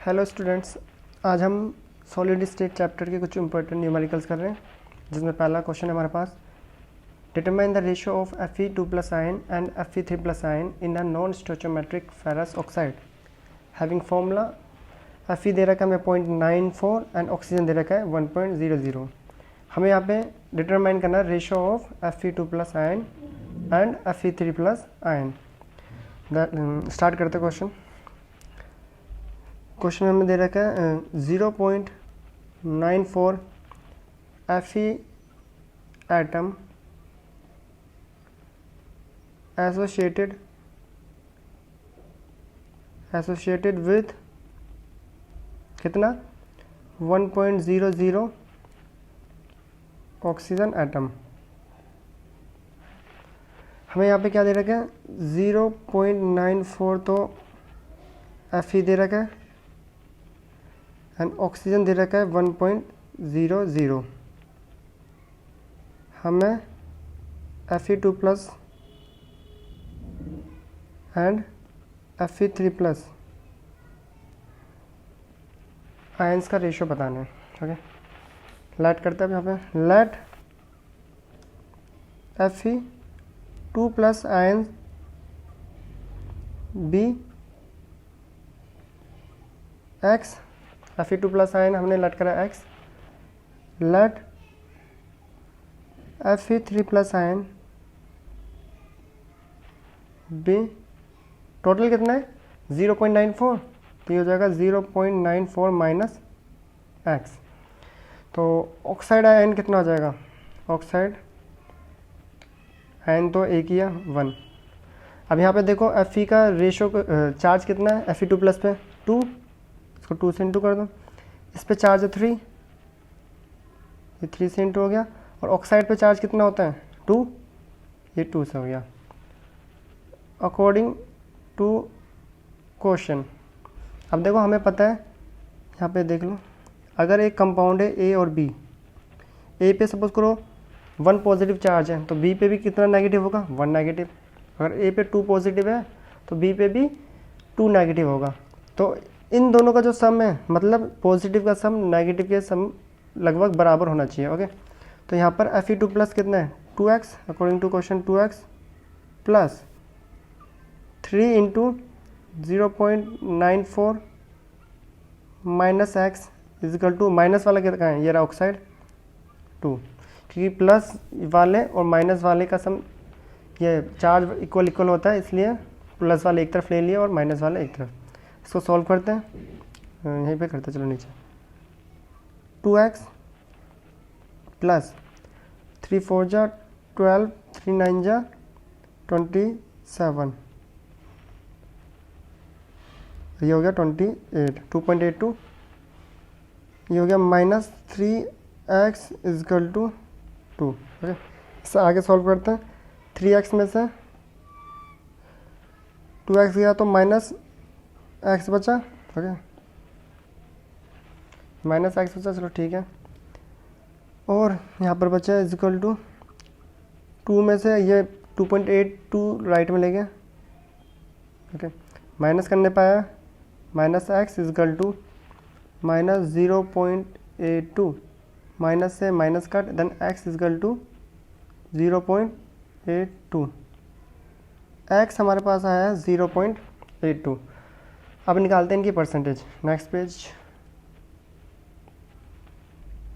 Hello students, आज हम solid state chapter के कुछ इंपॉर्टेंट न्यूमेरिकल्स कर रहे हैं, जिसमें पहला क्वेश्चन है हमारे पास, determine the ratio of Fe2+ ion and Fe3+ ion in a non stoichiometric ferrous oxide having formula. Fe दे रखा है हमें 0.94 एंड ऑक्सीजन दे रखा है 1.00। हमें यहाँ पे डिटरमाइन करना है ratio of Fe2+ ion and Fe3+ ion. Start करते क्वेश्चन। क्वेश्चन में हमें दे रखा है 0.94 Fe एटम एसोसिएटेड विथ कितना 1.00 ऑक्सीजन एटम। हमें यहाँ पे क्या दे रखा है 0.94 तो Fe दे रखा है एंड ऑक्सीजन दे रखा है 1.00। हमें Fe2+ एंड Fe3+ आयंस का रेशियो बताना है। ओके, लेट करते हैं यहाँ पे, let Fe2+ ion be x. Fe2+ ion हमने लेट करा x, let Fe3+ ion be total कितना है 0.94, तो ये हो जाएगा 0.94 माइनस x। तो ऑक्साइड आयन कितना हो जाएगा, ऑक्साइड आयन तो एक ही है 1। अब यहाँ पे देखो Fe का रेशो चार्ज कितना है Fe2+ पे 2, इसको 2 से इंटू कर दो। इस पे चार्ज है 3, ये 3 से इंटू हो गया। और ऑक्साइड पे चार्ज कितना होता है 2, ये 2 से हो गया। अकॉर्डिंग टू क्वेश्चन, अब देखो हमें पता है, यहाँ पे देख लो, अगर एक कंपाउंड है ए और बी, ए पे सपोज करो 1 पॉजिटिव चार्ज है तो बी पे भी कितना नेगेटिव होगा 1 नेगेटिव। अगर ए पे 2 पॉजिटिव है तो बी पे भी 2 नेगेटिव होगा। तो इन दोनों का जो सम है, मतलब पॉजिटिव का सम नेगेटिव के सम लगभग बराबर होना चाहिए। ओके, तो यहाँ पर Fe2+ कितना है 2x, according to question 2x plus 3 into 0.94 minus x equal to, minus वाला कितना है, ये रहा ऑक्साइड 2, क्योंकि प्लस वाले और माइनस वाले का सम, ये चार्ज इक्वल होता है, इसलिए प्लस वाले एक तरफ ले लिए और माइनस वाले एक तरफ। इसको सॉल्व करते हैं, यहीं पे करते चलो नीचे, 2x प्लस 3 4 जा 12, 3 9 जा 27, ये हो गया 28, 2.82, ये हो गया minus 3x is equal to 2। Okay, इससे आगे सॉल्व करते हैं। 3x में से 2x गया तो माइनस x बचा। ओके, माइनस x बचा, चलो ठीक है। और यहाँ पर बचा इजकल टू 2 में से ये 2.82 राइट में ले गया। ओके, माइनस करने पाया, minus x is equal to minus 0.82, minus से minus cut, then x is equal to 0.82। x हमारे पास आया है 0.82। अब निकालते हैं इनकी परसेंटेज। नेक्स्ट पेज,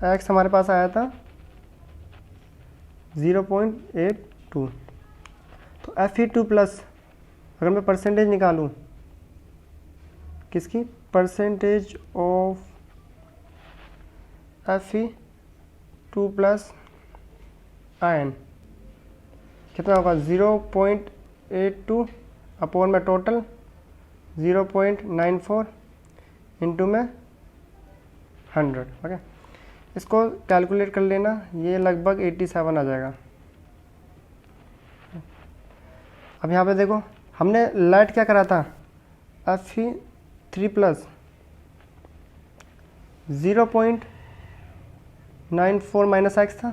x हमारे पास आया था 0.82, तो Fe2+ अगर मैं परसेंटेज निकालूं, किसकी, परसेंटेज ऑफ Fe2+ आयन कितना होगा 0.82 अपॉन में टोटल 0.94 इंटू में 100। ओके, इसको कैलकुलेट कर लेना, ये लगभग 87 आ जाएगा। अब यहाँ पे देखो हमने लेट क्या करा था, Fe3+ 0.94 माइनस x था।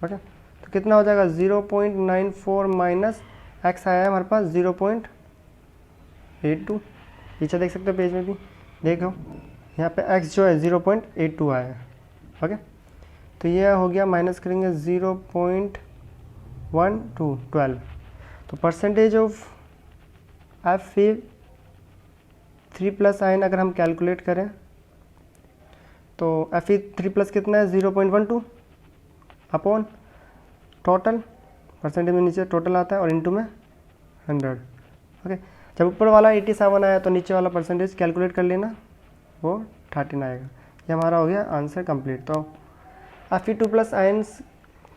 ओके, तो कितना हो जाएगा 0.94 माइनस x आया है हमारे पास 0.82। पीछे देख सकते हो पेज में भी देखो यहाँ पे x जो है 0.82 आया है। ओके, तो ये हो गया, माइनस करेंगे 0.12, तो परसेंटेज ऑफ Fe3+ आयन अगर हम कैलकुलेट करें तो Fe3+ कितना है 0.12 अपॉन टोटल, परसेंटेज में नीचे टोटल आता है और इनटू में 100। ओके, जब ऊपर वाला 87 आया तो नीचे वाला परसेंटेज कैलकुलेट कर लेना, वो 13 आएगा। ये हमारा हो गया आंसर कंप्लीट। तो Fe2+ आयन्स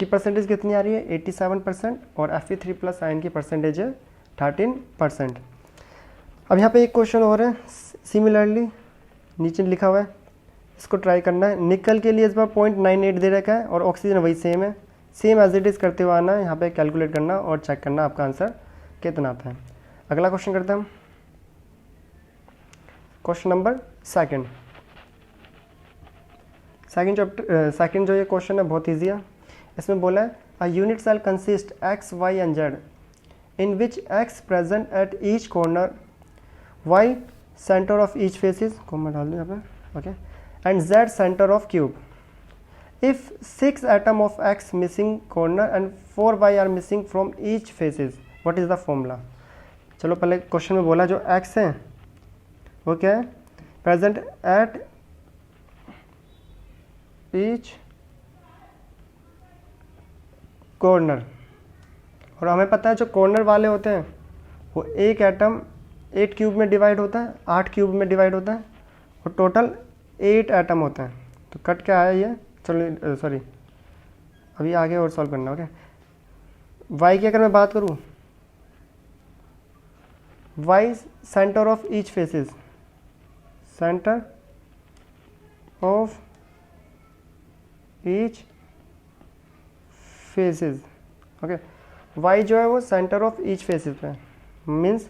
की परसेंटेज कितनी आ रही है 87% और Fe3+ आयन की परसेंटेज है 13%। अब यहाँ पे एक क्वेश्चन और है सिमिलरली नीचे लिखा हुआ है, इसको ट्राई करना है। निकल के लिए इस बार 0.98 दे रखा है और ऑक्सीजन वही सेम है, सेम एज इट इज़ करते हुए आना है, यहाँ पे कैलकुलेट करना और चेक करना आपका आंसर कितना आता है। अगला क्वेश्चन करते हैं हम, क्वेश्चन नंबर सेकंड जो ये क्वेश्चन है बहुत ईजी है। इसमें बोला है a unit cell consist x y and z in which x present at each corner, y centre of each faces, comma डाल दूँ यहाँ पे, okay, and z centre of cube. If 6 atom of x missing corner and 4 y are missing from each faces, what is the formula. चलो पहले question में बोला जो X है वो क्या है, प्रेजेंट एट ईच कॉर्नर, और हमें पता है जो कॉर्नर वाले होते हैं वो एक एटम 8 क्यूब में डिवाइड होता है, 8 क्यूब में डिवाइड होता है और टोटल 8 एटम होते हैं। तो कट क्या आया ये, चलो सॉरी अभी आगे और सॉल्व करना। ओके, वाई की अगर मैं बात करूँ, y centre of each faces, centre of each faces, okay, y जो है वो सेंटर ऑफ ईच फेसिस पे, मीन्स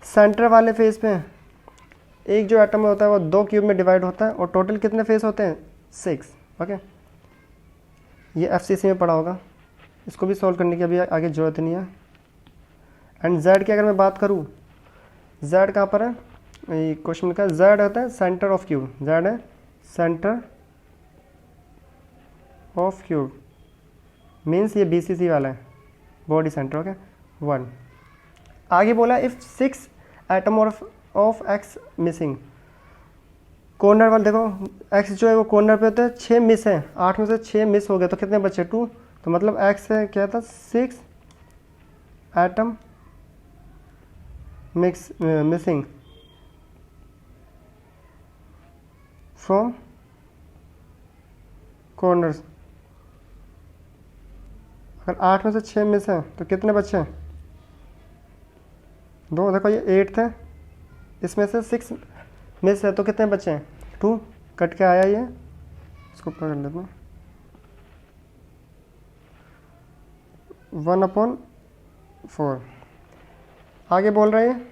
सेंटर वाले फेस पे एक जो एटम होता है वो 2 क्यूब में डिवाइड होता है और टोटल कितने फेस होते हैं 6। ओके, ये एफसीसी में पढ़ा होगा, इसको भी सॉल्व करने की अभी आगे जरूरत नहीं है। एंड जेड की अगर मैं बात करूँ, जेड कहाँ पर है, क्वेश्चन का जेड होता है सेंटर ऑफ क्यूब, जेड है सेंटर ऑफ क्यूब, मीन्स ये बीसीसी वाला है बॉडी सेंटर। ओके, 1। आगे बोला if 6 atom of x missing, corner वाला देखो एक्स जो है वो कॉर्नर पे होता है, 6 मिस है, 8 में से 6 मिस हो गए तो कितने बचे 2, तो मतलब एक्स है क्या था 6 एटम मिसिंग फ्रॉम कॉर्नर्स। अगर 8 में से 6 मिस हैं तो कितने बचे हैं 2, देखो ये 8 थे, इसमें से 6 मिस है तो कितने बचे हैं 2, कट के आया ये, इसको पकड़ लेते हैं 1/4। आगे बोल रहे हैं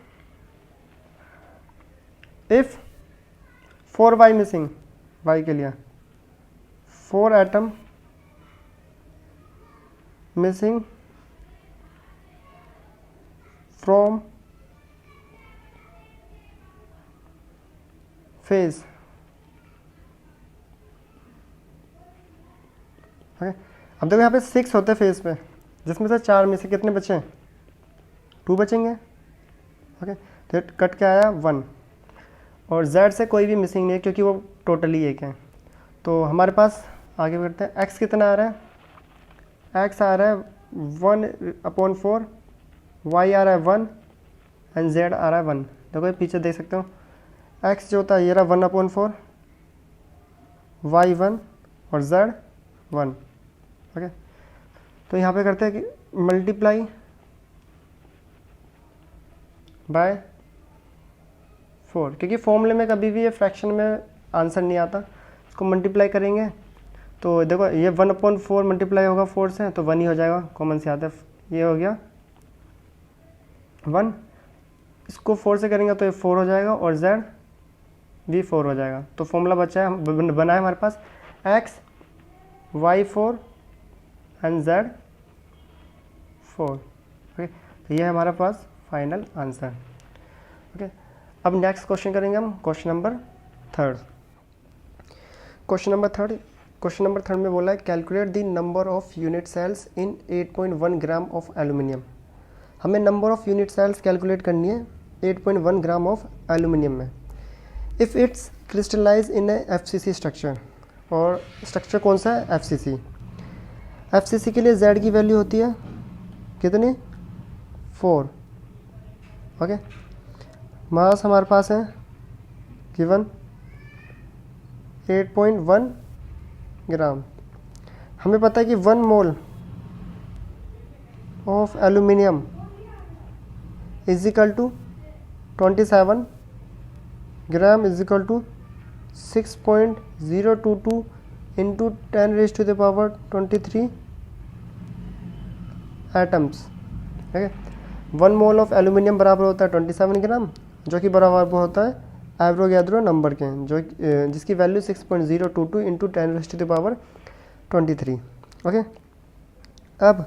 इफ 4 वाई मिसिंग, वाई के लिए 4 atom missing from face. Okay, अब देखो यहाँ पे 6 होते हैं फेस पे, जिसमें से 4 में से कितने बचे हैं 2 बचेंगे। ओके, तो कट के आया 1 और Z से कोई भी मिसिंग नहीं है क्योंकि वो टोटली एक है। तो हमारे पास आगे बढ़ते हैं, x कितना आ रहा है, x आ रहा है 1/4, y आ रहा है 1 एंड z आ रहा है 1। देखो ये पीछे देख सकते हो, x जो होता है ये रहा 1/4, y 1 और z 1। ओके, तो यहाँ पे करते हैं कि मल्टीप्लाई बाय 4, क्योंकि फॉर्मूले में कभी भी ये फ्रैक्शन में आंसर नहीं आता, इसको मल्टीप्लाई करेंगे तो देखो ये 1/4 मल्टीप्लाई होगा 4 से तो 1 ही हो जाएगा, कॉमन से आता है, ये हो गया 1, इसको 4 से करेंगे तो ये 4 हो जाएगा और z भी 4 हो जाएगा। तो फॉर्मूला बचा है, बना है हमारे पास x y 4 and z 4। Okay, तो ये है हमारे पास फाइनल आंसर। ओके, अब नेक्स्ट क्वेश्चन करेंगे हम question number third. Question number third में बोला है calculate the number of unit cells in 8.1 gram of aluminium. हमें number of unit cells calculate करनी है 8.1 ग्राम ऑफ एल्यूमिनियम में। If it's crystallize in a FCC structure, और structure कौन सा है? एफसीसी। एफसीसी के लिए जेड की वैल्यू होती है कितनी? 4। ओके, मास हमारे पास है गिवन 8.1 ग्राम। हमें पता है कि 1 mole of aluminium is equal to 27 gram is equal to 6.022 into 10⁻³ atoms. ठीक है, 1 मोल ऑफ एल्यूमिनियम बराबर होता है 27 ग्राम, जो कि बराबर होता है एवोगाद्रो नंबर के, जो जिसकी वैल्यू 6.022 इंटू 10⁻23। ओके, अब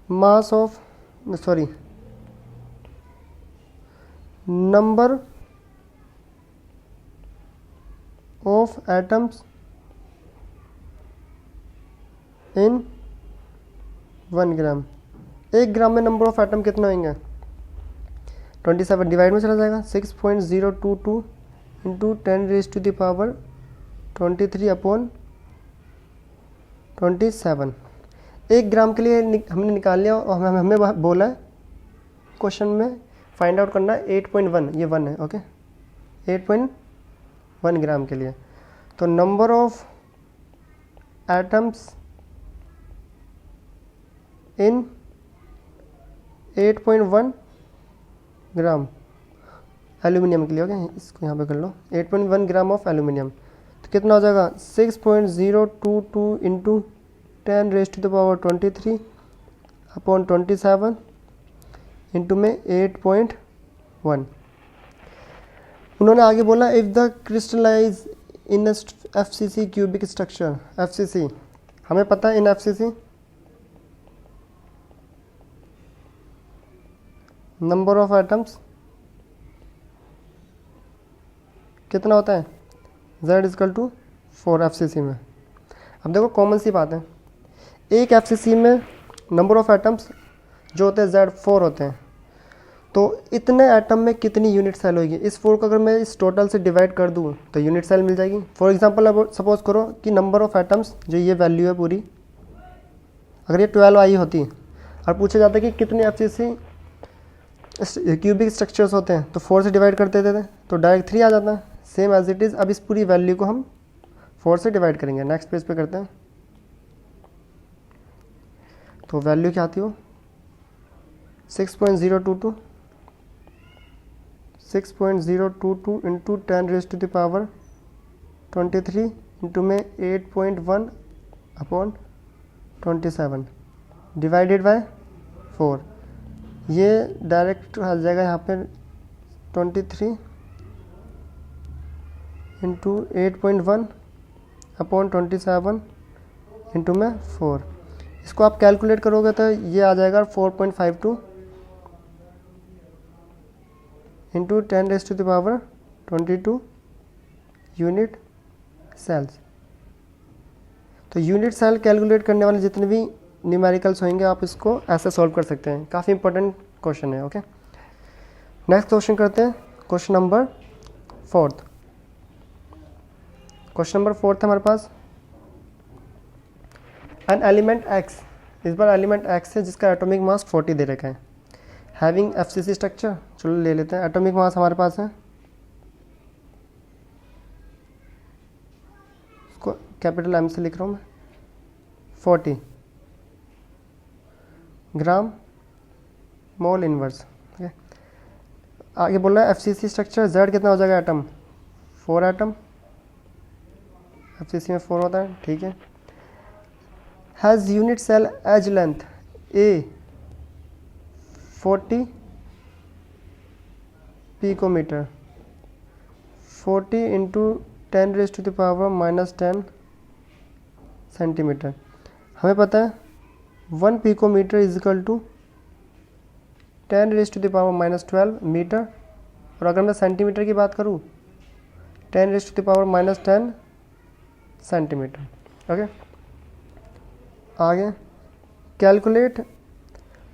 मास of number of atoms in 1 gram. 1 gram में नंबर ऑफ एटम कितने होंगे? 27 डिवाइड में चला जाएगा, 6.022 इंटू 10⁻23 अपॉन 27। 1 ग्राम के लिए हमने निकाल लिया और हमें बोला है क्वेश्चन में फाइंड आउट करना है 8.1, ये 1 है। ओके, 8.1 ग्राम के लिए तो number of atoms in 8.1 gram aluminium के लिए। ओके, इसको यहाँ पे कर लो, 8.1 ग्राम ऑफ एल्यूमिनियम तो कितना हो जाएगा? 6.022 इंटू 10⁻23 अपॉन 27 इंटू में 8.1। उन्होंने आगे बोला if the crystallize in FCC cubic structure. FCC हमें पता है, in FCC number of atoms कितना होता है? Z इजकल टू 4 एफसीसी में। अब देखो कॉमन सी बात है, एक एफसीसी में नंबर ऑफ एटम्स जो होते हैं Z 4 होते हैं, तो इतने एटम में कितनी यूनिट सेल होगी? इस 4 को अगर मैं इस टोटल से डिवाइड कर दूँ तो यूनिट सेल मिल जाएगी। फॉर एग्जांपल अब सपोज करो कि नंबर ऑफ एटम्स जो ये वैल्यू है पूरी, अगर ये 12 आई होती और पूछा जाता है कि कितने एफसीसी क्यूबिक स्ट्रक्चर्स होते हैं, तो 4 से डिवाइड कर देते थे तो डायरेक्ट 3 आ जाता है, सेम एज इट इज़। अब इस पूरी वैल्यू को हम 4 से डिवाइड करेंगे। नेक्स्ट पेज पे करते हैं, तो वैल्यू क्या आती हो? 6.022 इंटू 10⁻23 इंटू में 8.1 अपॉन 27 डिवाइडेड बाय 4। ये डायरेक्ट आ जाएगा यहाँ पे 23 इंटू 8.1 अपॉन 27 इंटू में 4। इसको आप कैलकुलेट करोगे तो ये आ जाएगा 4.52 इंटू 10⁻22 यूनिट सेल्स। तो यूनिट सेल कैलकुलेट करने वाले जितने भी न्यूमेरिकल्स होंगे आप इसको ऐसे सॉल्व कर सकते हैं। काफ़ी इंपॉर्टेंट क्वेश्चन है। ओके, नेक्स्ट क्वेश्चन करते हैं, क्वेश्चन नंबर 4। क्वेश्चन नंबर 4 है हमारे पास, एन एलिमेंट एक्स, इस बार एलिमेंट एक्स है जिसका एटॉमिक मास 40 दे रखा है, हैविंग एफसीसी स्ट्रक्चर। चलो ले लेते हैं, एटॉमिक मास हमारे पास है, इसको कैपिटल एम से लिख रहा हूँ मैं, 40 ग्राम मोल इनवर्स। ठीक है, आगे बोल रहा है एफसीसी स्ट्रक्चर, जेड कितना हो जाएगा एटम? 4 एटम, एफसीसी में 4 होता है। ठीक है, has unit cell edge length a 40 picometre, 40 into 10⁻⁻10 centimetre. हमें पता है 1 picometre is equal to 10⁻⁻12 metre. और अगर मैं सेंटीमीटर की बात करूँ 10⁻⁻10 सेंटीमीटर। ओके, आगे calculate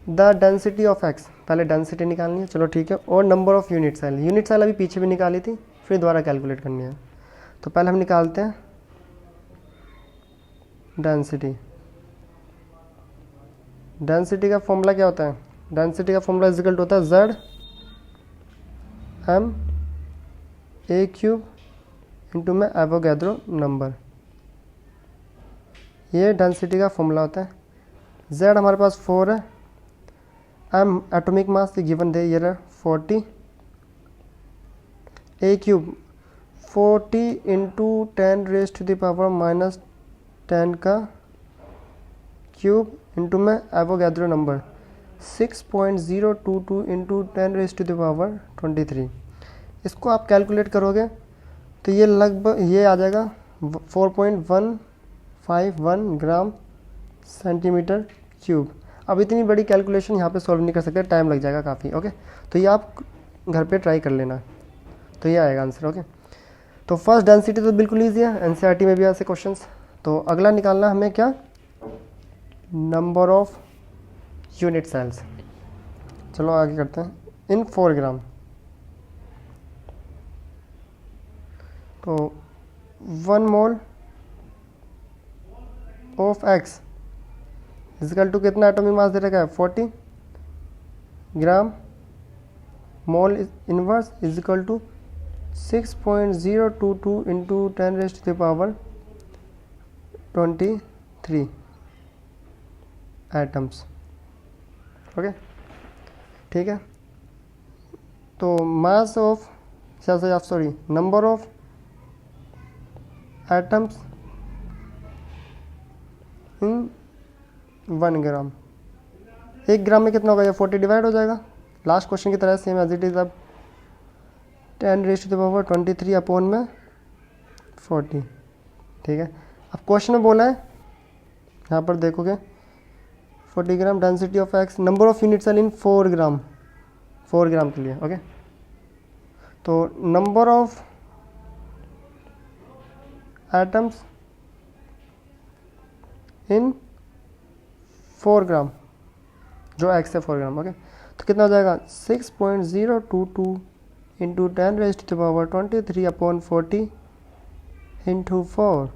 the density of x. पहले डेंसिटी निकालनी है, चलो ठीक है। और number of unit cell, unit cell अभी पीछे भी निकाली थी, फिर दोबारा कैलकुलेट करनी है। तो पहले हम निकालते हैं डेंसिटी। डेंसिटी का फॉर्मूला क्या होता है? डेंसिटी का फॉर्मूला इक्वल होता है Z m a cube into में एवोगैड्रो नंबर। ये डेंसिटी का फॉर्मूला होता है। Z हमारे पास 4 है, m एटॉमिक मास गिवन दे ये रहा 40, a क्यूब 40 इंटू 10⁻⁻10 का क्यूब इंटू में एवोगैड्रो नंबर 6.022 इंटू 10⁻23। इसको आप कैलकुलेट करोगे तो ये लगभग ये आ जाएगा 4.151 ग्राम सेंटीमीटर क्यूब। अब इतनी बड़ी कैलकुलेशन यहाँ पे सॉल्व नहीं कर सकते, टाइम लग जाएगा काफ़ी। ओके, तो ये आप घर पे ट्राई कर लेना, तो ये आएगा आंसर। ओके, तो फर्स्ट डेंसिटी तो बिल्कुल ईजी है, एनसीईआरटी में भी ऐसे क्वेश्चंस। तो अगला निकालना हमें क्या, नंबर ऑफ यूनिट सेल्स। चलो आगे करते हैं। इन 4 ग्राम, तो 1 mole of X equal to कितना एटॉमिक मास दे रखा है 40 gram mole inverse equal to 6.022 into 10⁻23 atoms. Okay, ठीक है। तो mass of number of atoms in 1 gram. 1 gram में कितना होगा, ये 40 डिवाइड हो जाएगा, लास्ट क्वेश्चन की तरह सेम एज इट इज़। अब 10⁻23 अपॉन में 40, ठीक है। अब क्वेश्चन में बोला है, यहाँ पर देखोगे 40 gram density of X, number of unit cell in 4 gram, 4 gram के लिए। ओके, तो number of atoms in 4 gram, जो एक्स है 4 ग्राम। ओके, तो कितना हो जाएगा 6.022 इंटू 10⁻23 अपॉन 40 इंटू 4।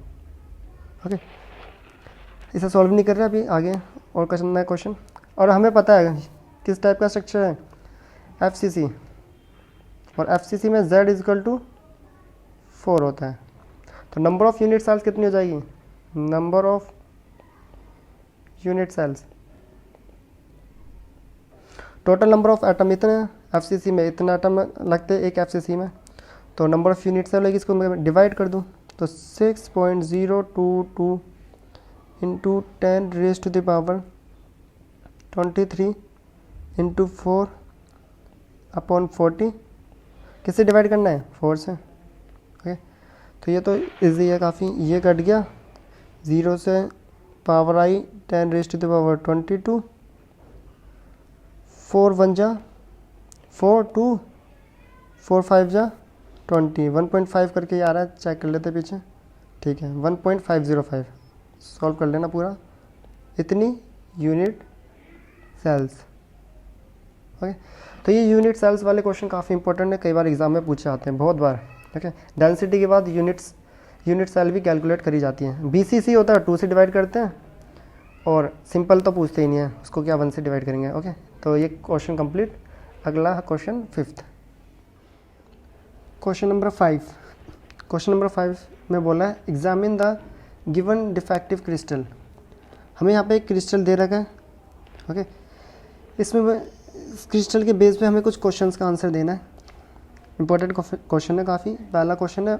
ओके, इसे सॉल्व नहीं कर रहे अभी, आगे और क्वेश्चन नया क्वेश्चन। और हमें पता है किस टाइप का स्ट्रक्चर है, FCC, और FCC में Z इक्वल टू 4 होता है। तो नंबर ऑफ यूनिट सेल्स कितनी हो जाएगी, number of unit cells, total number of atom इतने FCC में, इतना एटम लगते हैं एक FCC में, तो नंबर ऑफ यूनिट सेल होगी, इसको मैं डिवाइड कर दूँ तो 6.022 इंटू 10⁻23 इंटू 4 अपॉन 40, किससे डिवाइड करना है, 4 से। ओके, तो ये तो इजी है काफ़ी, ये कट गया, 0 से पावर आई 10⁻22, 4 1 जा 4 2 4 5 जा 20, 1.5 करके ये आ रहा है, चेक कर लेते पीछे, ठीक है। 1.505 सॉल्व कर लेना पूरा, इतनी यूनिट सेल्स। ओके, तो ये यूनिट सेल्स वाले क्वेश्चन काफ़ी इंपॉर्टेंट है, कई बार एग्जाम में पूछे आते हैं, बहुत बार। ओके, डेंसिटी के बाद यूनिट सेल भी कैलकुलेट करी जाती है। BCC होता है 2 से डिवाइड करते हैं, और सिंपल तो पूछते ही नहीं है, उसको क्या 1 से डिवाइड करेंगे। ओके, तो ये क्वेश्चन कंप्लीट। अगला question 5th, question number 5। Question number 5 में बोला है examine the given defective crystal. हमें यहाँ पे एक क्रिस्टल दे रखा है। ओके, इसमें इस क्रिस्टल के बेस पे हमें कुछ क्वेश्चंस का आंसर देना है। इंपॉर्टेंट क्वेश्चन है काफ़ी। पहला क्वेश्चन है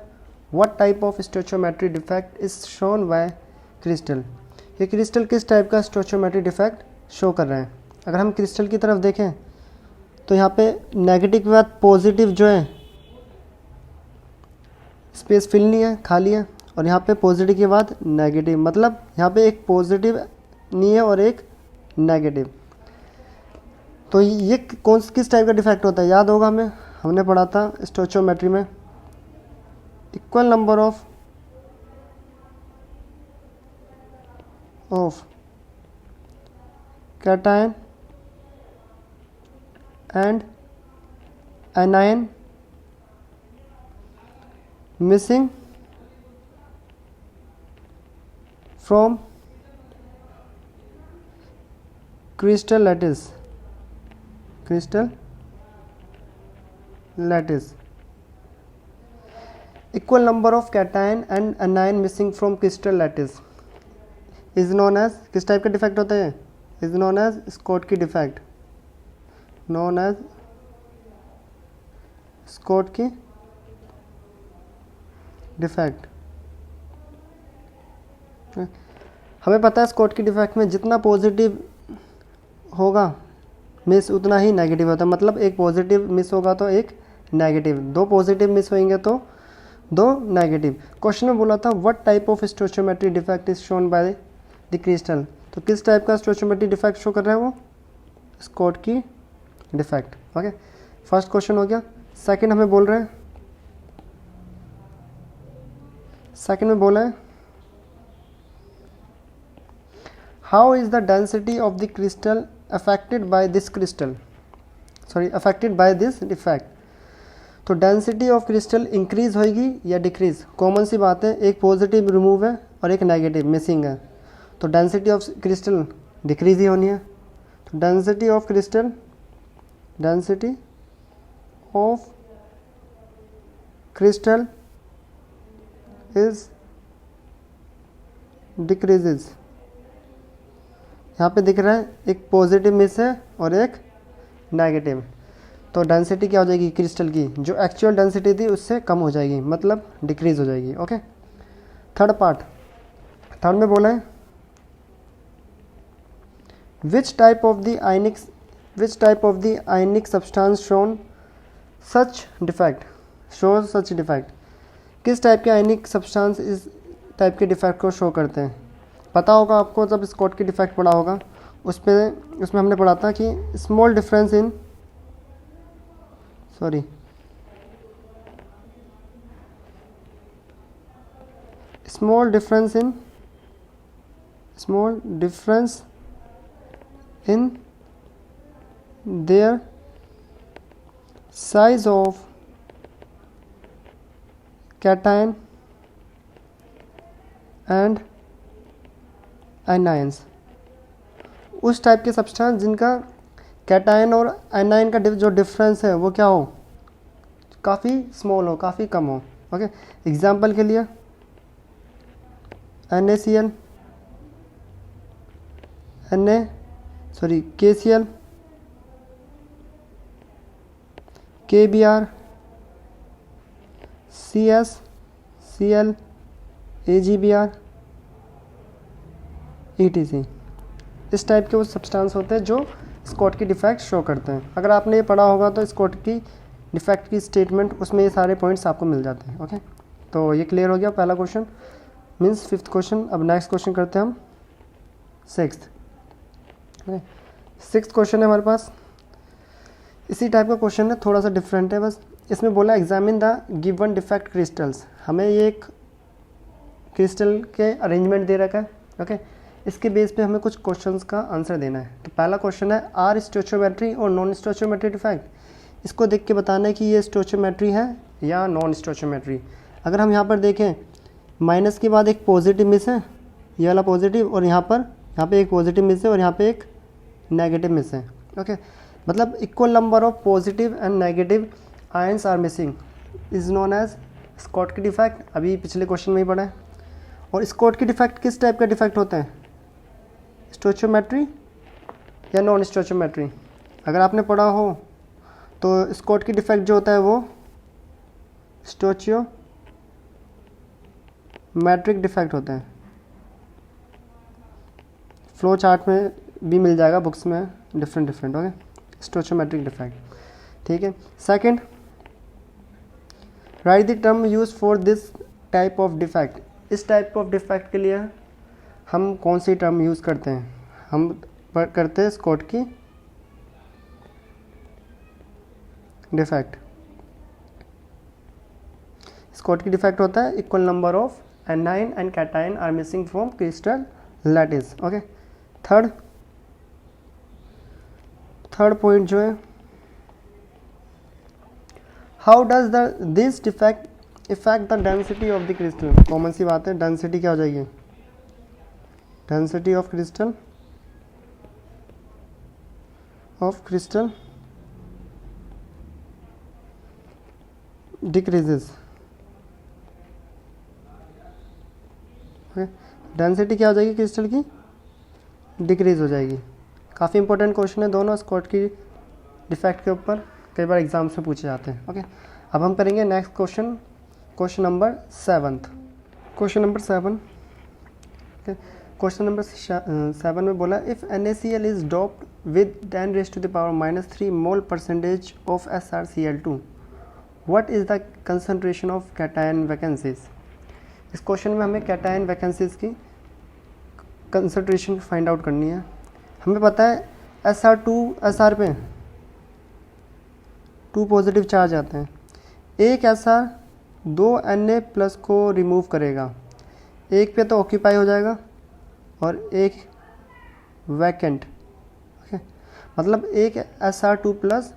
what type of stoichiometry defect is shown by crystal. ये क्रिस्टल किस टाइप का स्टोचियोमेट्री डिफेक्ट शो कर रहे हैं। अगर हम क्रिस्टल की तरफ देखें तो यहाँ पे नेगेटिव के बाद पॉजिटिव जो है स्पेस फिल नहीं है, खाली है, और यहाँ पे पॉजिटिव के बाद नेगेटिव, मतलब यहाँ पे एक पॉजिटिव नहीं है और एक नेगेटिव। तो ये किस टाइप का डिफेक्ट होता है, याद होगा हमें, हमने पढ़ा था स्टोइचियोमेट्री में, equal number of cation and anion missing from crystal lattice. Equal number of cation and anion missing from crystal lattice is known as, किस टाइप का डिफेक्ट होता है, is known as Schottky defect, known as Schottky defect. हमें पता है Schottky defect में जितना positive होगा मिस उतना ही नेगेटिव होता है, मतलब एक पॉजिटिव मिस होगा तो एक नेगेटिव, दो पॉजिटिव मिस होंगे तो दो नेगेटिव. क्वेश्चन में बोला था what type of stoichiometry defect is shown by the crystal, तो किस टाइप का स्टोइचियोमेट्री डिफेक्ट शो कर रहा है वो, Schottky defect. Okay, first question हो गया. सेकंड हमें बोल रहे हैं, सेकंड में बोला है how is the density of the crystal affected by this defect. तो डेंसिटी ऑफ क्रिस्टल इंक्रीज होगी या डिक्रीज, कॉमन सी बात है, एक पॉजिटिव रिमूव है और एक नेगेटिव मिसिंग है, तो डेंसिटी ऑफ क्रिस्टल डिक्रीज ही होनी है. तो density of crystal is decreases. यहाँ पे दिख रहा है एक पॉजिटिव मिस है और एक नेगेटिव, तो डेंसिटी क्या हो जाएगी क्रिस्टल की, जो एक्चुअल डेंसिटी थी उससे कम हो जाएगी, मतलब डिक्रीज हो जाएगी. ओके, थर्ड पार्ट, थर्ड में बोला है which type of the ionic substance shown such defect, किस टाइप के आयनिक सब्सटेंस इस टाइप के डिफेक्ट को शो करते हैं. पता होगा आपको, जब स्कॉटकी डिफेक्ट पढ़ा होगा उसमें हमने पढ़ा था कि small difference in their size of cation and anions, उस टाइप के सब्सटेंस जिनका कैटायन और एनायन का जो डिफरेंस है वो क्या हो, काफ़ी स्मॉल हो, काफ़ी कम हो. ओके, एग्जांपल के लिए KCl, KBr, CS, Cl, AgBr, ETC. इस टाइप के वो सब्सटेंस होते हैं जो स्कॉटकी डिफेक्ट शो करते हैं. अगर आपने ये पढ़ा होगा तो स्कॉटकी डिफेक्ट की स्टेटमेंट, उसमें ये सारे पॉइंट्स आपको मिल जाते हैं. ओके, तो ये क्लियर हो गया पहला क्वेश्चन, मीन्स फिफ्थ क्वेश्चन. अब नेक्स्ट क्वेश्चन करते हैं हम सिक्स्थ. सिक्स्थ क्वेश्चन है हमारे पास, इसी टाइप का क्वेश्चन है, थोड़ा सा डिफरेंट है बस. इसमें बोला examine the given defect crystals. हमें ये एक क्रिस्टल के अरेंजमेंट दे रखा है. ओके, इसके बेस पे हमें कुछ क्वेश्चंस का आंसर देना है. तो पहला क्वेश्चन है आर स्टोइचियोमेट्री और नॉन स्टोइचियोमेट्री डिफेक्ट. इसको देख के बताना है कि ये स्टोइचियोमेट्री है या नॉन स्टोइचियोमेट्री. अगर हम यहाँ पर देखें, माइनस के बाद एक पॉजिटिव मिस है, ये वाला पॉजिटिव, और यहाँ पे एक पॉजिटिव मिस है और यहाँ पे एक नेगेटिव मिस है. ओके, मतलब equal number of positive and negative ions are missing is known as Schottky defect. अभी पिछले क्वेश्चन में ही पढ़ा है. और स्कॉटकी डिफेक्ट किस टाइप का डिफेक्ट होता है, स्टोइचियोमेट्री या नॉन स्टोइचियोमेट्री. अगर आपने पढ़ा हो तो स्कॉटकी डिफेक्ट जो होता है वो स्टोइचियोमेट्रिक डिफेक्ट होता है. फ्लो चार्ट में भी मिल जाएगा, बुक्स में डिफरेंट. Okay, स्टोइचियोमेट्रिक defect. ठीक है. Second, right the term use for this type of defect. इस टाइप ऑफ डिफेक्ट के लिए हम कौन सी टर्म यूज़ करते हैं, हम करते हैं स्कॉटकी डिफेक्ट, स्कॉटकी डिफेक्ट होता है equal number of anion and cation are missing from crystal lattice. Okay, third point जो है, how does this defect effect the density of the crystal. Common सी बात है, डेंसिटी क्या हो जाएगी, density of crystal decreases. Density क्या हो जाएगी क्रिस्टल की, डिक्रीज हो जाएगी। काफ़ी इंपॉर्टेंट क्वेश्चन है दोनों स्कॉटकी डिफेक्ट के ऊपर, कई बार एग्जाम्स में पूछे जाते हैं। ओके, अब हम करेंगे next question, question number 7। Question number 7, question number 7 में बोला if NaCl is doped with 10⁻³ mole percentage of SrCl2 what is the concentration of cation vacancies. इस क्वेश्चन में हमें कैटायन वैकेंसीज की कंसंट्रेशन फाइंड आउट करनी है। हमें पता है SR पे 2 पॉजिटिव चार्ज आते हैं, एक SR 2 Na+ को रिमूव करेगा, एक पे तो ऑक्यूपाई हो जाएगा और एक वैकेंट। ओके, मतलब एक SR2+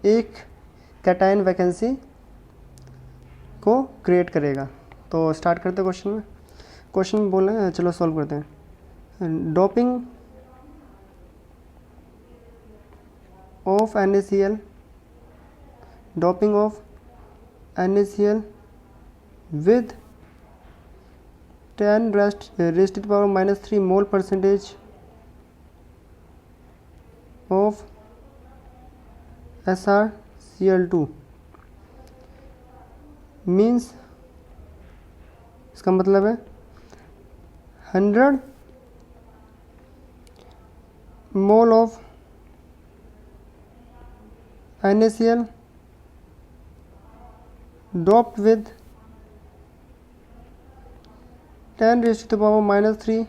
एक कैटायन वैकेंसी को क्रिएट करेगा। तो स्टार्ट करते हैं क्वेश्चन में। क्वेश्चन में बोल रहे हैं, चलो सॉल्व करते हैं। Doping of NaCl, doping of NaCl with 10⁻³ mole percentage of SrCl2 means, इसका मतलब है 100 मोल of NaCl doped with 10⁻³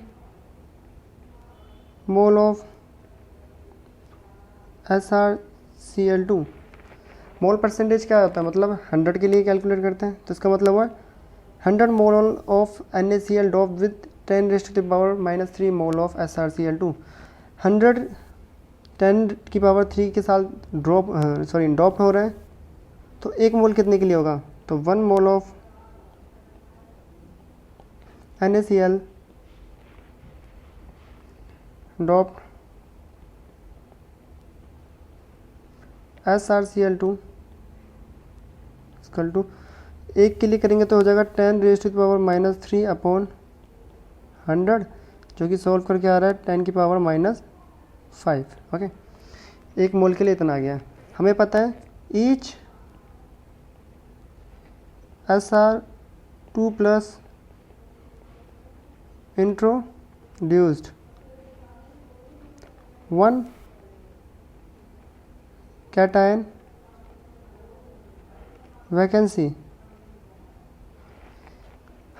mole of SrCl2। Mole percentage क्या होता है, मतलब 100 के लिए कैलकुलेट करते हैं, तो इसका मतलब हुआ 100 मोल of NaCl doped with 10⁻³ mole of SrCl2। 100 10⁻³ के साथ डॉप्ड हो रहे हैं, तो एक मोल कितने के लिए होगा, तो 1 mole of NaCl doped SrCl2 equal to, एक के लिए करेंगे तो हो जाएगा 10⁻³ अपॉन 100, जो कि सॉल्व करके आ रहा है 10⁻⁵। ओके, एक मोल के लिए इतना आ गया। हमें पता है each SR2+ introduced 1 cation vacancy,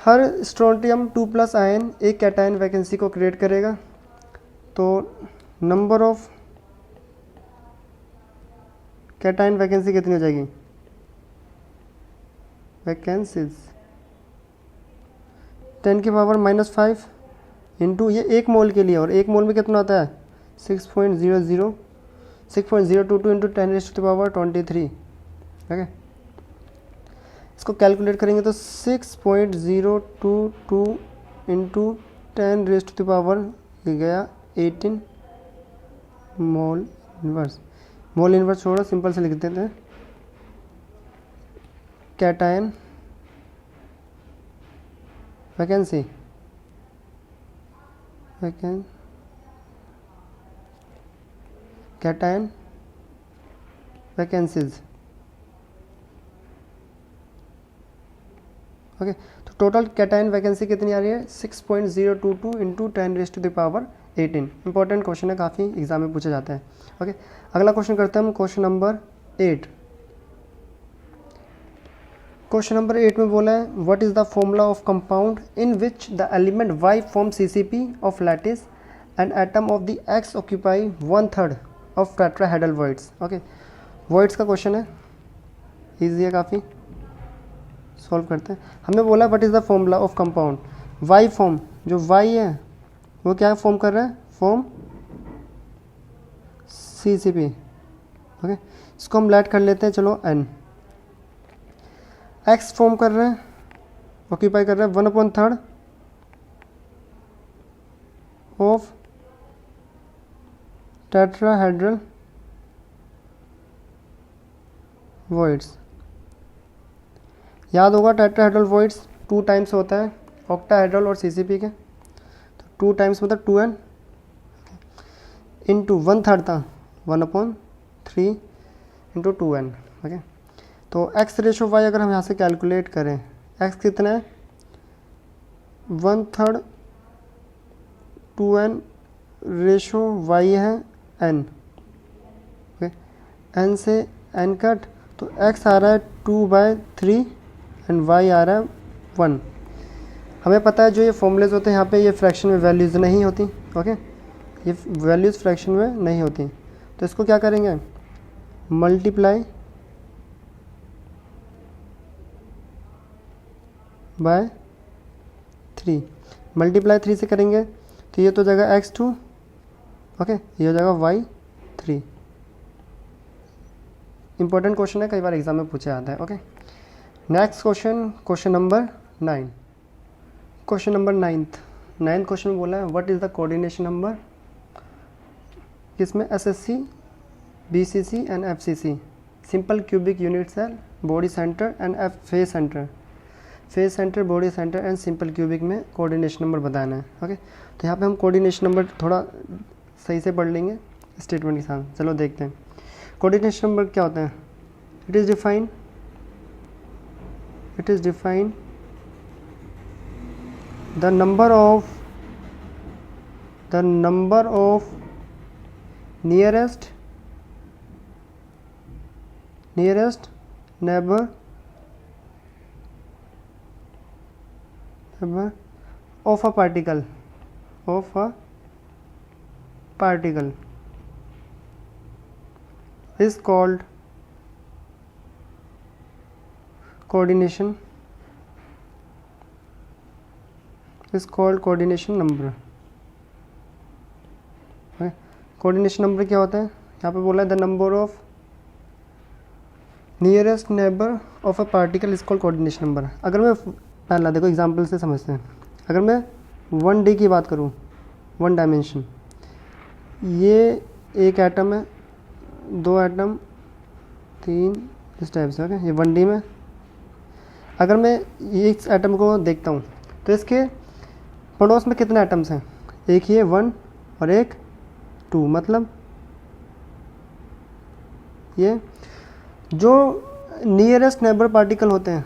हर स्ट्रोंटियम 2+ आयन एक कैटायन वैकेंसी को क्रिएट करेगा। तो नंबर ऑफ कैटायन वैकेंसी कितनी हो जाएगी, वैकेंसीज 10⁻⁵ इंटू ये एक मोल के लिए, और एक मोल में कितना होता है 6.022 इंटू 10⁻23। ओके, इसको कैलकुलेट करेंगे तो 6.022 इंटू 10⁻, ये गया 18 मोल इनवर्स। मोल इनवर्स छोड़ो, सिंपल से लिख देते हैं cation vacancy, cation vacancies. Okay, तो टोटल कैटायन वैकेंसी कितनी आ रही है 6.022 इंटू 10⁻18। इंपॉर्टेंट क्वेश्चन है, काफ़ी एग्जाम में पूछा जाता है। ओके, अगला क्वेश्चन करते हैं हम, क्वेश्चन नंबर 8। क्वेश्चन नंबर 8 में बोला है what is the formula of compound in which the element Y form CCP of lattice and atom of the X occupy 1/3 of tetrahedral voids. Okay, voids का क्वेश्चन है। Easy है काफ़ी, solve करते हैं। हमें बोला what is the formula of compound y form, जो वाई है वो क्या फॉर्म कर रहा है, फॉर्म CCP। ओके, इसको हम लेट कर लेते हैं, चलो n। x फॉर्म कर रहे हैं, ऑक्यूपाई कर रहे हैं 1/3 ऑफ टेट्राहेड्रल वॉइड्स। याद होगा टेट्राहेड्रल वॉइड्स 2 टाइम्स होता है ऑक्टाहेड्रल और CCP के, तो 2 टाइम्स मतलब 2n इंटू 1/3 था 1/3 इंटू 2n। ओके, तो x रेशो y अगर हम यहाँ से कैलकुलेट करें, x कितना है 1/3 2n रेशो y है n। ओके, n से n कट, तो x आ रहा है 2/3 एंड y आ रहा है 1। हमें पता है जो ये फॉर्मूलेज होते हैं यहाँ पे ये फ्रैक्शन में वैल्यूज़ नहीं होती। ओके, ये वैल्यूज़ फ्रैक्शन में नहीं होती, तो इसको क्या करेंगे, मल्टीप्लाई बाय 3। मल्टीप्लाई 3 से करेंगे तो ये तो हो जाएगा x2, ओके, ये हो जाएगा y3। इंपॉर्टेंट क्वेश्चन है, कई बार एग्जाम में पूछा जाता है। Okay, next question, question number 9। Question number 9th question में बोला है what is the coordination number, इसमें SSC BCC and FCC, simple cubic unit cell, body centre and face centre, face centre, body centre and simple cubic में coordination number बताना है। Okay, तो यहाँ पे हम कोऑर्डिनेशन नंबर थोड़ा सही से पढ़ लेंगे स्टेटमेंट के साथ। चलो देखते हैं कोऑर्डिनेशन नंबर क्या होता है। It is define the number of nearest neighbor of a particle is called coordination number। Coordination number क्या होता है, यहाँ पे बोला है the number of nearest neighbour of a particle is called coordination number. अगर मैं पहला देखो एग्जांपल से समझते हैं, अगर मैं 1D की बात करूँ, 1 डायमेंशन, ये एक एटम है, 2 एटम, 3, इस टाइप से। ओके, ये 1D में। अगर मैं ये इस एटम को देखता हूँ तो इसके पड़ोस में कितने एटम्स हैं, एक ये 1 और एक 2, मतलब ये जो नियरेस्ट नेबर पार्टिकल होते हैं,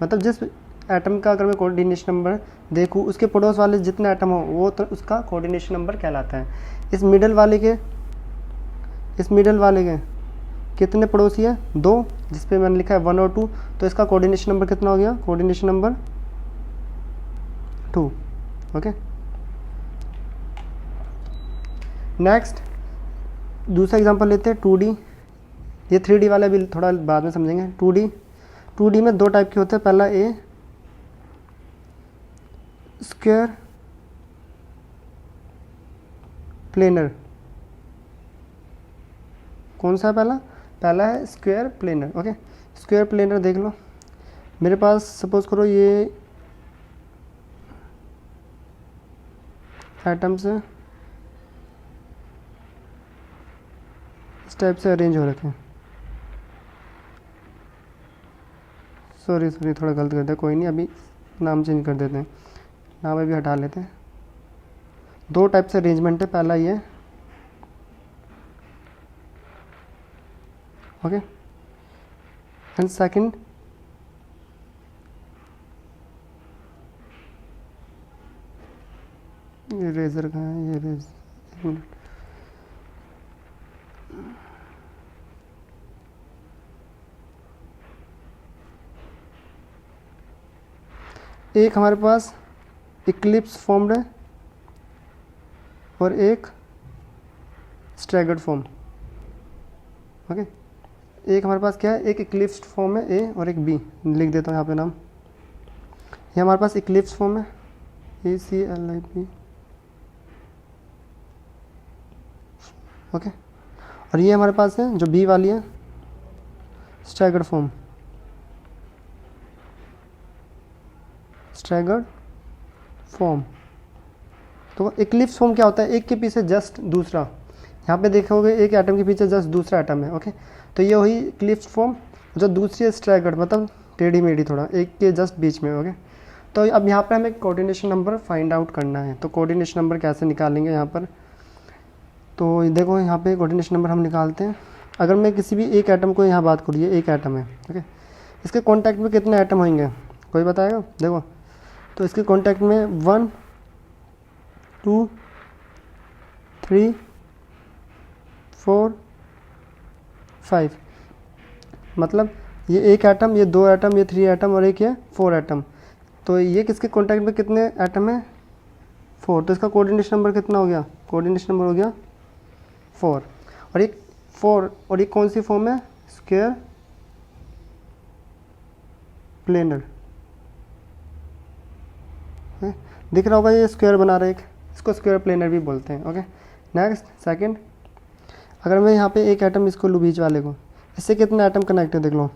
मतलब जिस एटम का अगर मैं कोऑर्डिनेशन नंबर देखूँ उसके पड़ोस वाले जितने एटम हो वो तो उसका कोऑर्डिनेशन नंबर कहलाता है। इस मिडल वाले के कितने पड़ोसी है, 2, जिस पे मैंने लिखा है 1 और 2, तो इसका कोऑर्डिनेशन नंबर कितना हो गया, कोऑर्डिनेशन नंबर 2। ओके, नेक्स्ट दूसरा एग्जांपल लेते हैं 2D। ये 3D वाला भी थोड़ा बाद में समझेंगे। 2D में 2 टाइप के होते हैं। पहला ए स्क्वायर प्लेनर, कौन सा है पहला है square planar. Okay, square planar देख लो, मेरे पास सपोज करो ये एटम्स इस टाइप से अरेंज हो रखे हैं। सॉरी थोड़ा गलत कर दिया, कोई नहीं, अभी नाम चेंज कर देते हैं, नाम अभी हटा लेते हैं। 2 टाइप से अरेंजमेंट है, पहला ये, ओके, एंड सेकंड ये रेजर का है, ये रेजर, एक हमारे पास इक्लिप्स फॉर्म्ड है और एक स्ट्रैगर्ड फॉर्म। ओके, एक हमारे पास क्या है, एक इक्लिप्स्ड फॉर्म है ए और एक बी, लिख देता हूँ यहाँ पे नाम। ये हमारे पास इक्लिप्स फॉर्म है ACLIP, ओके। और ये हमारे पास है जो बी वाली है स्टैगर्ड फॉर्म, स्टैगर्ड फॉर्म। तो इक्लिप्स फॉर्म क्या होता है, एक के पीछे जस्ट दूसरा, यहाँ पे देखोगे एक एटम के पीछे जस्ट दूसरा एटम है, ओके। तो ये हुई इक्लिप्स फॉर्म। जो दूसरी है स्टैगर्ड, मतलब टेढ़ी मेढ़ी थोड़ा, एक के जस्ट बीच में, ओके। तो अब यहाँ पे हमें कोऑर्डिनेशन नंबर फाइंड आउट करना है। तो कोऑर्डिनेशन नंबर कैसे निकालेंगे यहाँ पर, तो देखो यहाँ पे कोऑर्डिनेशन नंबर हम निकालते हैं। अगर मैं किसी भी एक एटम को यहाँ बात करूँ, ये एक एटम है, ओके। इसके कॉन्टैक्ट में कितने एटम होंगे, कोई बताएगा? देखो, तो इसके कॉन्टैक्ट में 1 2 3 4 5, मतलब ये एक एटम, ये 2 एटम, ये 3 एटम और एक ये 4 एटम। तो ये किसके कॉन्टैक्ट में कितने एटम है, 4। तो इसका कोऑर्डिनेशन नंबर कितना हो गया, कोऑर्डिनेशन नंबर हो गया 4। और ये 4, और ये कौन सी फॉर्म है, स्क्वायर प्लेनर, दिख रहा होगा ये स्क्वायर बना रहा है एक, इसको स्क्वायर प्लेनर भी बोलते हैं, ओके। नेक्स्ट सेकंड, अगर मैं यहाँ पे एक एटम इसको लूँ बीच वाले को, इससे कितने एटम कनेक्ट है देख लो।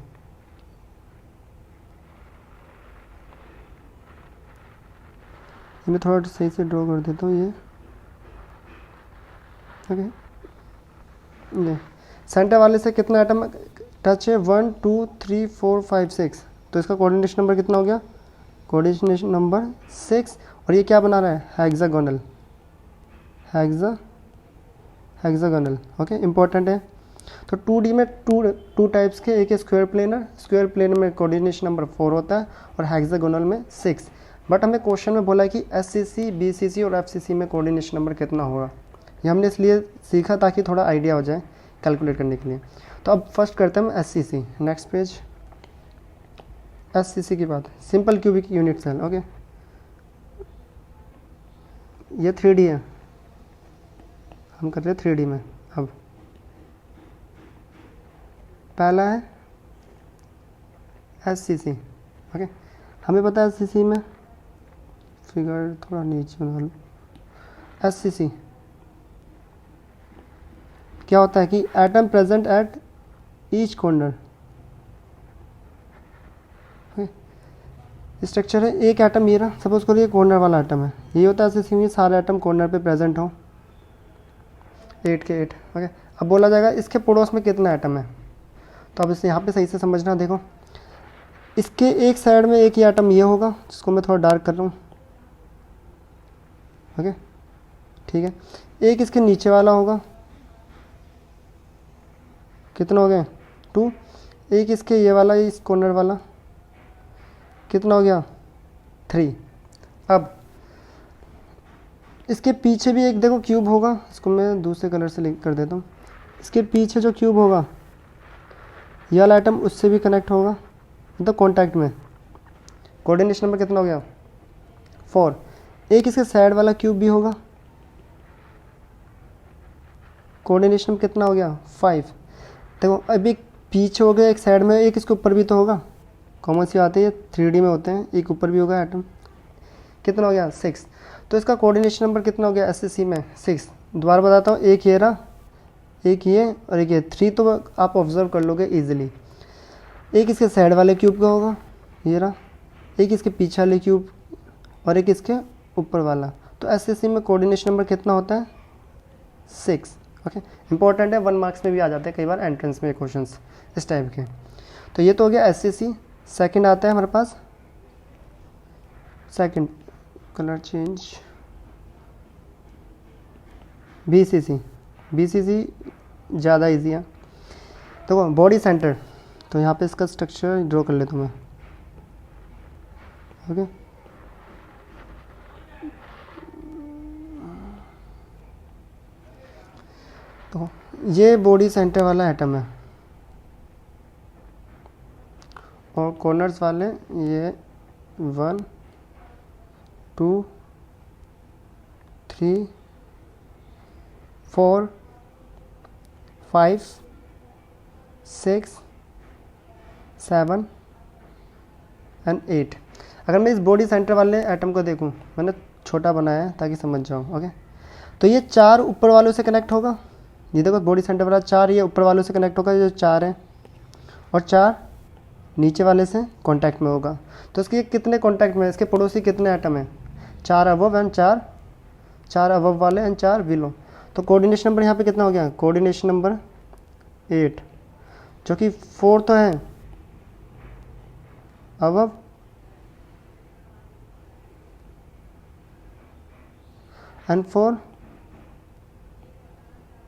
मैं थोड़ा सही से ड्रॉ कर देता हूँ ये, ओके। ये सेंटर वाले से कितना एटम टच है, 1 2 3 4 5 6। तो इसका कोऑर्डिनेशन नंबर कितना हो गया, कोऑर्डिनेशन नंबर 6। और ये क्या बना रहा है, हेक्सागोनल, हेक्सागोनल, ओके, इंपॉर्टेंट है। तो 2D में टू टाइप्स के, एक है स्क्वायर प्लेनर में कोऑर्डिनेशन नंबर 4 होता है और हेक्सागोनल में 6। बट हमें क्वेश्चन में बोला है कि SCC, BCC और FCC में कोऑर्डिनेशन नंबर कितना होगा। ये हमने इसलिए सीखा ताकि थोड़ा आइडिया हो जाए कैलकुलेट करने के लिए। तो अब फर्स्ट करते हैं हम SCC, नेक्स्ट पेज। SCC की बात, simple cubic unit cell, okay. ये 3D है, हम कर रहे हैं 3D में। अब पहला है SCC, ओके। हमें पता है SCC में, फिगर थोड़ा नीचे बना लो। SCC क्या होता है कि atom present at each corner, structure है एक एटम, ये रहा, सपोज करो ये कॉर्नर वाला एटम है, ये होता है SCC में सारे एटम कॉर्नर पे प्रेजेंट हो, 8 के 8, ओके। अब बोला जाएगा इसके पड़ोस में कितना एटम है। तो अब इसे यहाँ पे सही से समझना, देखो इसके एक साइड में एक ही एटम ये होगा, जिसको मैं थोड़ा डार्क कर रहा हूँ, ओके, ठीक है। एक इसके नीचे वाला होगा, कितना हो गया 2। एक इसके ये वाला, इस कॉर्नर वाला, कितना हो गया 3। अब इसके पीछे भी एक देखो क्यूब होगा, इसको मैं दूसरे कलर से लिंक कर देता हूँ। इसके पीछे जो क्यूब होगा, ये वाला आइटम उससे भी कनेक्ट होगा, मतलब कॉन्टैक्ट में। कोऑर्डिनेशन नंबर कितना हो गया 4। एक इसके साइड वाला क्यूब भी होगा, कोऑर्डिनेशन कितना हो गया 5। देखो अभी पीछे हो गया, एक साइड में, एक इसके ऊपर भी तो होगा, कॉमन सी आती है 3D में होते हैं, एक ऊपर भी होगा एटम, कितना हो गया 6। तो इसका कोऑर्डिनेशन नंबर कितना हो गया SCC में 6। दोबारा बताता हूँ, एक ये रहा, एक ये और एक ये 3, तो आप ऑब्जर्व कर लोगे इजीली। एक इसके साइड वाले क्यूब का होगा, ये रहा, एक इसके पीछे वाले क्यूब और एक इसके ऊपर वाला। तो SCC में कोऑर्डिनेशन नंबर कितना होता है 6, ओके। इंपॉर्टेंट है, 1 मार्क्स में भी आ जाते हैं कई बार एंट्रेंस में क्वेश्चंस इस टाइप के। तो ये तो हो गया SCC। सेकंड आता है हमारे पास, सेकंड कलर चेंज, BCC ज़्यादा इजी है। तो बॉडी सेंटर, तो यहाँ पे इसका स्ट्रक्चर ड्रॉ कर लेता हूँ मैं, ओके। तो ये बॉडी सेंटर वाला एटम है और कॉर्नर्स वाले ये 1 2 3 4 5 6, 7 एंड 8। अगर मैं इस बॉडी सेंटर वाले एटम को देखूं, मैंने छोटा बनाया है ताकि समझ जाऊं, ओके। तो ये 4 ऊपर वालों से कनेक्ट होगा, ये देखो बॉडी सेंटर वाला 4 ये ऊपर वालों से कनेक्ट होगा, ये जो 4 है, और 4 नीचे वाले से कांटेक्ट में होगा। तो इसके कितने कांटेक्ट में, इसके पड़ोसी कितने एटम हैं? 4 अबव एंड 4 अबव वाले एंड 4 बिलो। तो कोऑर्डिनेशन नंबर यहाँ पे कितना हो गया? कोऑर्डिनेशन नंबर 8, जो कि 4 तो है अबव एंड 4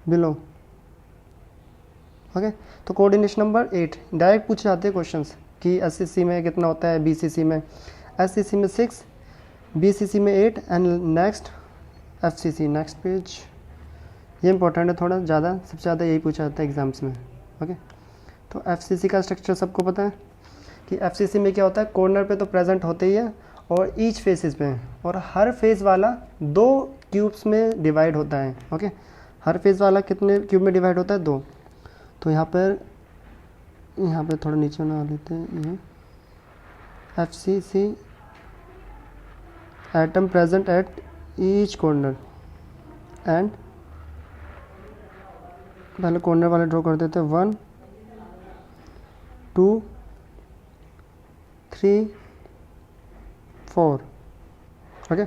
बिलो, ओके। तो कोऑर्डिनेशन नंबर 8 डायरेक्ट पूछे जाते हैं क्वेश्चंस कि एससीसी में कितना होता है, बीसीसी में, एससीसी में 6, बीसीसी में 8 and next FCC. Next page, ये इंपॉर्टेंट है थोड़ा ज़्यादा, सबसे ज़्यादा यही पूछा जाता है एग्जाम्स में, ओके। तो एफसीसी का स्ट्रक्चर सबको पता है कि एफसीसी में क्या होता है, कॉर्नर पे तो प्रेजेंट होते ही है और ईच फेसेस पे, और हर फेस वाला 2 क्यूब्स में डिवाइड होता है, ओके। हर फेस वाला कितने क्यूब में डिवाइड होता है? 2। तो यहाँ पर थोड़ा नीचे बना लेते हैं, ये FCC atom present at each corner and, पहले कॉर्नर वाले ड्रॉ कर देते हैं, 1, 2, 3, 4, ओके,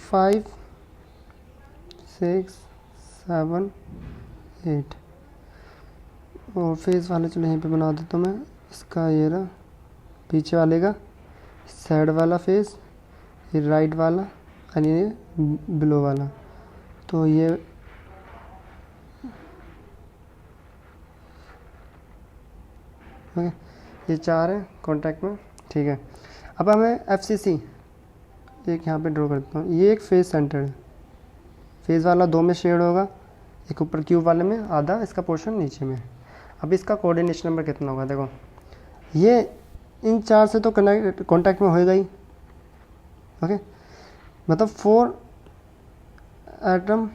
5, 6, 7, 8। और फेस वाले चलो यहीं पे बना देता हूँ मैं, इसका ये रहा पीछे वाले का साइड वाला फेस, ये राइट वाला और ये बिलो वाला। तो ये ओके, ये 4 है कॉन्टैक्ट में, ठीक है। अब हमें एफसीसी एक यहाँ पे ड्रॉ करता हूँ, ये एक फेस सेंटर है, फेस वाला 2 में शेड होगा, एक ऊपर क्यूब वाले में आधा, इसका पोर्शन नीचे में। अब इसका कोऑर्डिनेशन नंबर कितना होगा? देखो ये इन 4 से तो कांटेक्ट में होएगा ही, ओके। मतलब 4 एटम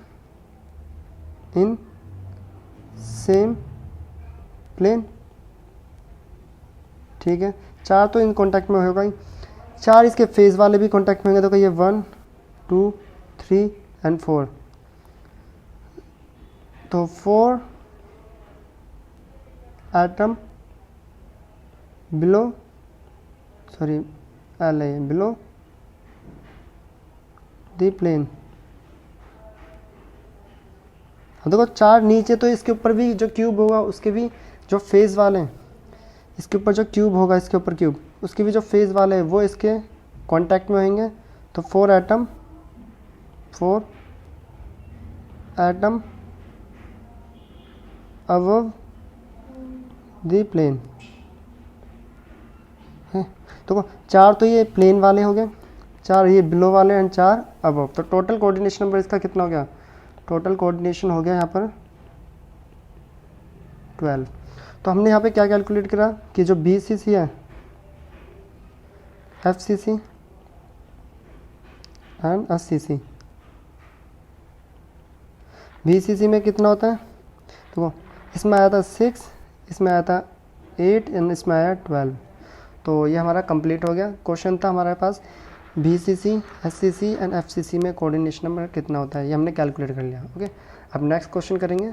इन सेम प्लेन, ठीक है। 4 तो इन कांटेक्ट में होगा ही, 4 इसके फेस वाले भी कांटेक्ट में होंगे। तो ये 1, 2, 3 एंड 4। तो 4 एटम बिलो, सॉरी एल है बिलो द प्लेन। अब देखो 4 नीचे, तो इसके ऊपर भी जो क्यूब होगा उसके भी जो फेस वाले हैं, इसके ऊपर जो क्यूब होगा, इसके ऊपर क्यूब, उसके भी जो फेस वाले हैं वो इसके कांटेक्ट में होंगे। तो 4 एटम अबव द प्लेन है। तो 4 तो ये प्लेन वाले हो गए, 4 ये बिलो वाले एंड 4 अबव। तो टोटल कोऑर्डिनेशन नंबर इसका कितना हो गया? टोटल कोऑर्डिनेशन हो गया यहाँ पर 12। तो हमने यहाँ पे क्या कैलकुलेट करा कि जो बीसीसी है, एफसीसी एंड एससीसी, बीसीसी में कितना होता है? तो इसमें आया था 6, इसमें आया था 8 एंड इसमें आया 12। तो ये हमारा कंप्लीट हो गया। क्वेश्चन था हमारे पास बीसीसी, एससीसी एंड एफसीसी में कोऑर्डिनेशन नंबर कितना होता है, ये हमने कैलकुलेट कर लिया, ओके। अब नेक्स्ट क्वेश्चन करेंगे।